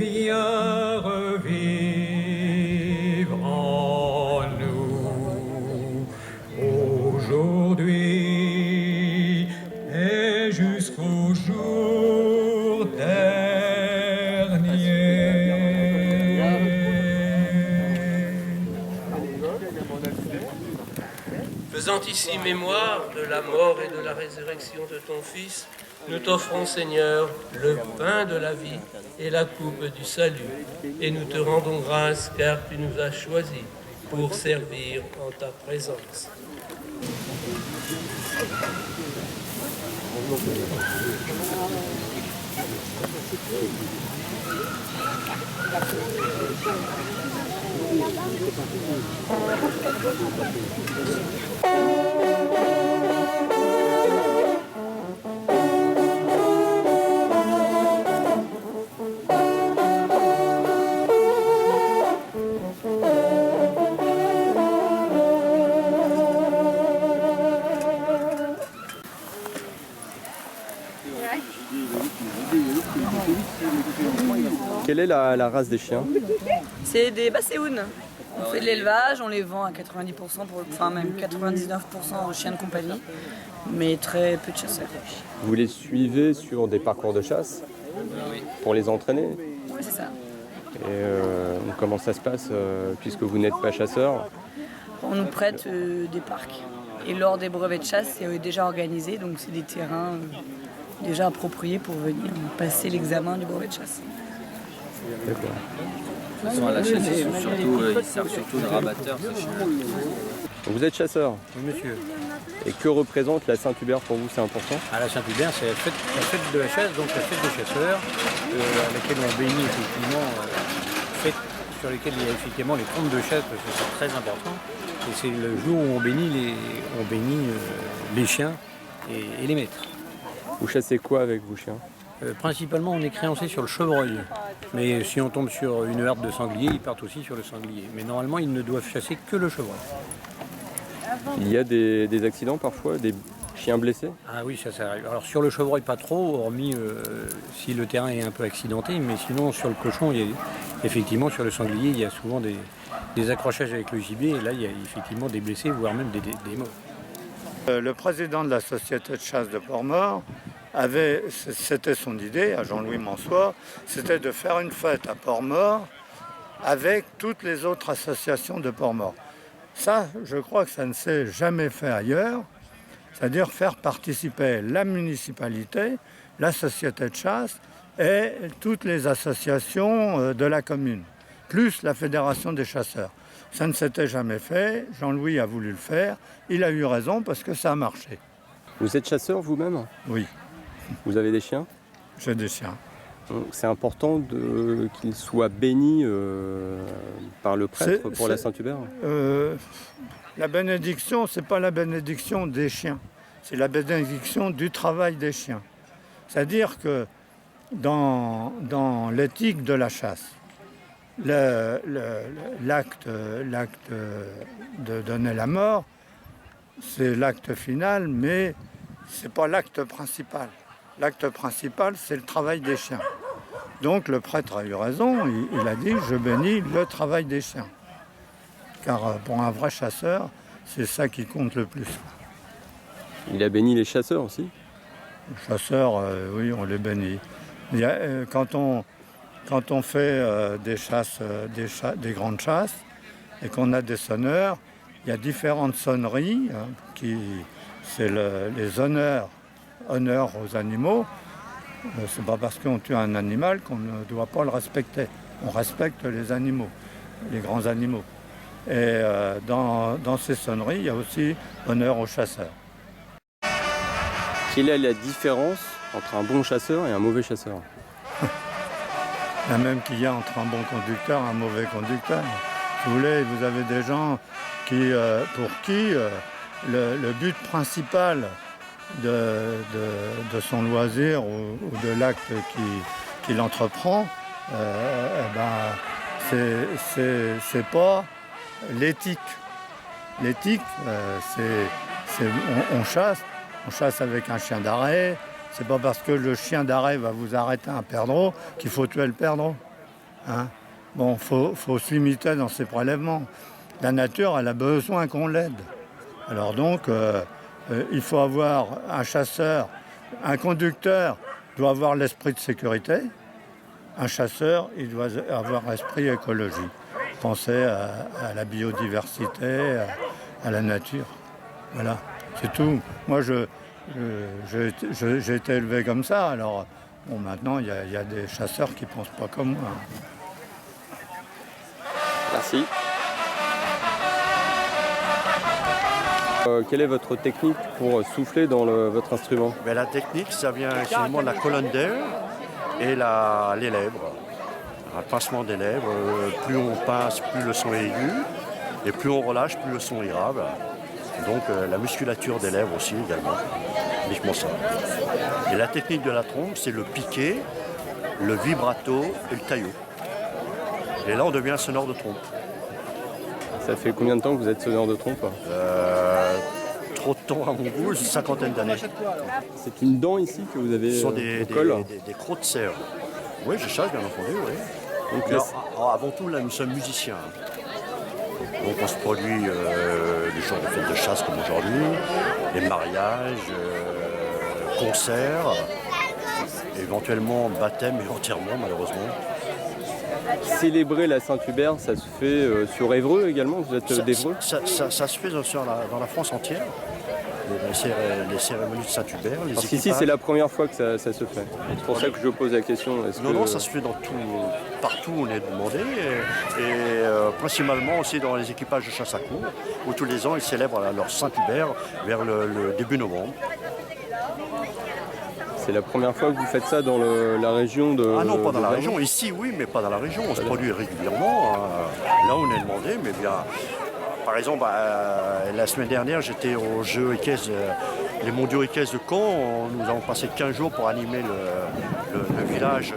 viens revivre en nous aujourd'hui et jusqu'au jour dernier. Faisant ici mémoire de la mort et de la résurrection de ton Fils, nous t'offrons, Seigneur, le pain de la vie et la coupe du salut. Et nous te rendons grâce car tu nous as choisis pour servir en ta présence. Quelle est la race des chiens? C'est des basséounes. On fait de l'élevage, on les vend à 90%, enfin même 99% aux chiens de compagnie, mais très peu de chasseurs. Vous les suivez sur des parcours de chasse pour les entraîner? Oui, c'est ça. Et comment ça se passe puisque vous n'êtes pas chasseur? On nous prête des parcs. Et lors des brevets de chasse, c'est déjà organisé, donc c'est des terrains déjà appropriés pour venir passer l'examen du brevet de chasse. D'accord. Ils sont à la chasse, ils servent surtout de rabatteurs, ces chiens. Vous êtes chasseur? Oui, monsieur. Et que représente la Saint-Hubert pour vous? C'est important? À la Saint-Hubert, c'est la fête de la chasse, donc la fête des chasseurs, à laquelle on bénit effectivement, fête sur laquelle il y a effectivement les comptes de chasse, parce que c'est très important. Et c'est le jour où on bénit les chiens et les maîtres. Vous chassez quoi avec vos chiens? Principalement, on est créancé sur le chevreuil. Mais si on tombe sur une herde de sangliers, ils partent aussi sur le sanglier. Mais normalement, ils ne doivent chasser que le chevreuil. Il y a des accidents parfois, des chiens blessés? Ah oui, ça arrive. Alors sur le chevreuil, pas trop, hormis si le terrain est un peu accidenté. Mais sinon, sur le cochon, effectivement, sur le sanglier, il y a souvent des accrochages avec le gibier. Et là, il y a effectivement des blessés, voire même des morts. Le président de la société de chasse de Port-Mort c'était son idée, à Jean-Louis Mansois, c'était de faire une fête à Port-Mort avec toutes les autres associations de Port-Mort. Ça, je crois que ça ne s'est jamais fait ailleurs, c'est-à-dire faire participer la municipalité, la société de chasse et toutes les associations de la commune, plus la fédération des chasseurs. Ça ne s'était jamais fait, Jean-Louis a voulu le faire, il a eu raison parce que ça a marché. Vous êtes chasseur vous-même? Oui. Vous avez des chiens? J'ai des chiens. C'est important qu'ils soient bénis par le prêtre pour la Saint-Hubert? La bénédiction, ce n'est pas la bénédiction des chiens, c'est la bénédiction du travail des chiens. C'est-à-dire que dans l'éthique de la chasse, l'acte de donner la mort, c'est l'acte final, mais ce n'est pas l'acte principal. L'acte principal, c'est le travail des chiens. Donc le prêtre a eu raison, il a dit « je bénis le travail des chiens ». Car pour un vrai chasseur, c'est ça qui compte le plus. Il a béni les chasseurs aussi? Les chasseurs, oui, on les bénit. Quand on fait des chasses, des grandes chasses, et qu'on a des sonneurs, il y a différentes sonneries, c'est les honneurs aux animaux. C'est pas parce qu'on tue un animal qu'on ne doit pas le respecter. On respecte les animaux, les grands animaux. Et dans ces sonneries, il y a aussi honneur aux chasseurs. Quelle est la différence entre un bon chasseur et un mauvais chasseur? La même qu'il y a entre un bon conducteur et un mauvais conducteur. Si vous voulez, vous avez des gens pour qui le but principal de son loisir ou de l'acte qu'il entreprend, c'est pas l'éthique. L'éthique, on chasse avec un chien d'arrêt. C'est pas parce que le chien d'arrêt va vous arrêter un perdreau qu'il faut tuer le perdreau. hein. Bon, faut se limiter dans ses prélèvements. La nature, elle a besoin qu'on l'aide. Alors donc, il faut avoir un chasseur, un conducteur doit avoir l'esprit de sécurité. Un chasseur, il doit avoir l'esprit écologie. Penser à la biodiversité, à la nature. Voilà, c'est tout. Moi, j'ai été élevé comme ça. Alors, bon, maintenant, il y a des chasseurs qui ne pensent pas comme moi. Merci. Quelle est votre technique pour souffler dans votre instrument? Ben, la technique, ça vient essentiellement de la colonne d'air et les lèvres. Un pincement des lèvres, plus on pince, plus le son est aigu, et plus on relâche, plus le son est grave. Donc la musculature des lèvres aussi également, uniquement ça. Et la technique de la trompe, c'est le piqué, le vibrato et le taillot. Et là, on devient sonneur de trompe. Ça fait combien de temps que vous êtes sonneur de trompe? Trop de temps à mon goût, une cinquantaine d'années. C'est une dent ici que vous avez Ce sont au col? des crocs de cerf. Oui, je chasse, bien entendu, oui. Donc, Mais avant tout, là, nous sommes musiciens. Donc on se produit les jours de fête de chasse comme aujourd'hui, les mariages, concerts, éventuellement baptême et enterrement malheureusement. célébrer la Saint-Hubert, ça se fait sur Évreux également? Vous êtes d'Évreux? Ça se fait dans la France entière. Les cérémonies de Saint-Hubert, les Parce qu'ici, équipages. c'est la première fois que ça se fait. C'est pour ça que je pose la question. Non, ça se fait partout où on est demandé, et principalement aussi dans les équipages de chasse à courre, où tous les ans ils célèbrent leur Saint-Hubert vers le début novembre. C'est la première fois que vous faites ça dans la région de... Ah non, pas dans la Vernon? région. Ici, oui, mais pas dans la région. On se produit régulièrement. Là, on est demandé, mais bien... Par exemple, la semaine dernière, j'étais aux Jeux équestres, les mondiaux équestres de Caen. Nous avons passé 15 jours pour animer le village